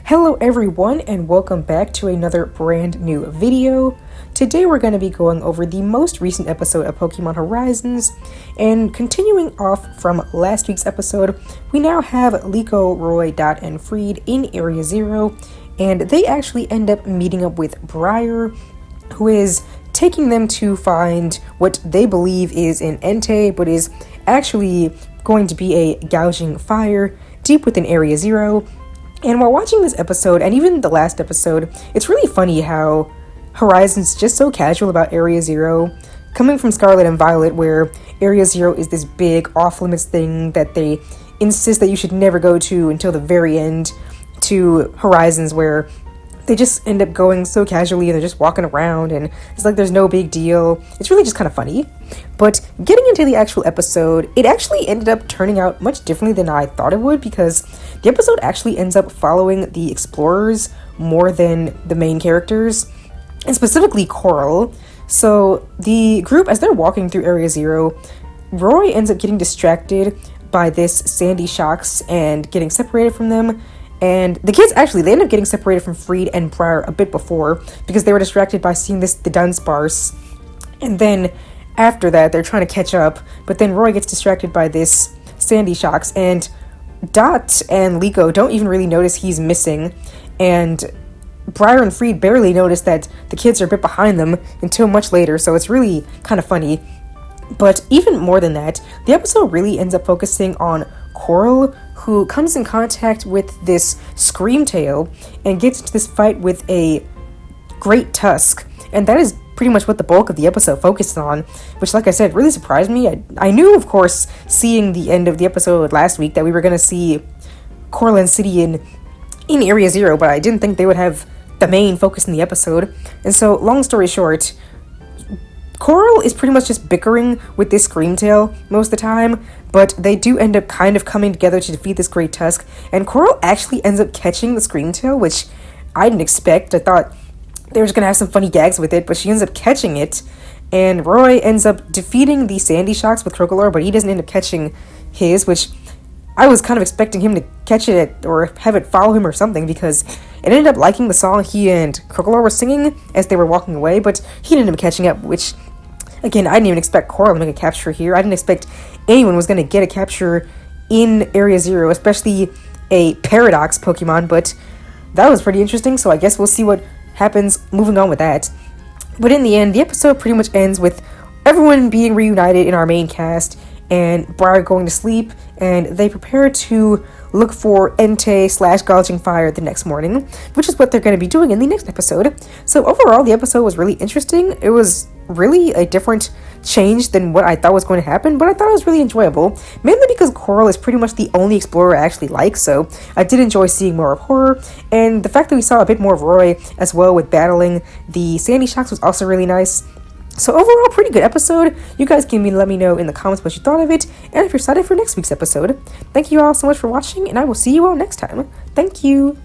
Hello everyone and welcome back to another brand new video. Today we're going to be going over the most recent episode of Pokemon Horizons, and continuing off from last week's episode, we now have Liko, Roy, Dot, and Freed in Area Zero, and they actually end up meeting up with Briar, who is taking them to find what they believe is an Entei, but is actually going to be a gouging fire deep within Area Zero. And while watching this episode, and even the last episode, it's really funny how Horizon's just so casual about Area Zero, coming from Scarlet and Violet, where Area Zero is this big off-limits thing that they insist that you should never go to until the very end, to Horizons, where they just end up going so casually and they're just walking around and it's like there's no big deal. It's really just kind of funny. But getting into the actual episode, it actually ended up turning out much differently than I thought it would, because the episode actually ends up following the explorers more than the main characters, and specifically Coral. So the group, as they're walking through Area Zero, Roy ends up getting distracted by this Sandy Shocks and getting separated from them. And the kids they end up getting separated from Freed and Briar a bit before, because they were distracted by seeing the Dunsparce. And then after that, they're trying to catch up, but then Roy gets distracted by this Sandy Shocks, and Dot and Liko don't even really notice he's missing, and Briar and Freed barely notice that the kids are a bit behind them until much later, so it's really kind of funny. But even more than that, the episode really ends up focusing on Coral, who comes in contact with this Screamtail and gets into this fight with a Great Tusk, and that is pretty much what the bulk of the episode focused on, which, like I said, really surprised me. I knew, of course, seeing the end of the episode last week, that we were going to see Coral and City in Area Zero, but I didn't think they would have the main focus in the episode. And so, long story short, Coral is pretty much just bickering with this Screamtail most of the time, but they do end up kind of coming together to defeat this Great Tusk, and Coral actually ends up catching the Screamtail, which I didn't expect. I thought they were just gonna have some funny gags with it, but she ends up catching it, and Roy ends up defeating the Sandy Shocks with Crocolore, but he doesn't end up catching his, which I was kind of expecting him to catch it or have it follow him or something, because it ended up liking the song he and Crocolore were singing as they were walking away, but he didn't end up catching up, which, again, I didn't even expect Coral to make a capture here. I didn't expect anyone was going to get a capture in Area Zero, especially a Paradox Pokemon, but that was pretty interesting, so I guess we'll see what happens moving on with that. But in the end, the episode pretty much ends with everyone being reunited in our main cast, and Briar going to sleep, and they prepare to look for Entei / Gouging Fire the next morning, which is what they're going to be doing in the next episode. So overall, the episode was really interesting. It was really a different change than what I thought was going to happen, but I thought it was really enjoyable, mainly because Coral is pretty much the only explorer I actually like, so I did enjoy seeing more of her, and the fact that we saw a bit more of Roy as well with battling the Sandy Shocks was also really nice. So overall, pretty good episode. You guys can let me know in the comments what you thought of it, and if you're excited for next week's episode. Thank you all so much for watching, and I will see you all next time. Thank you!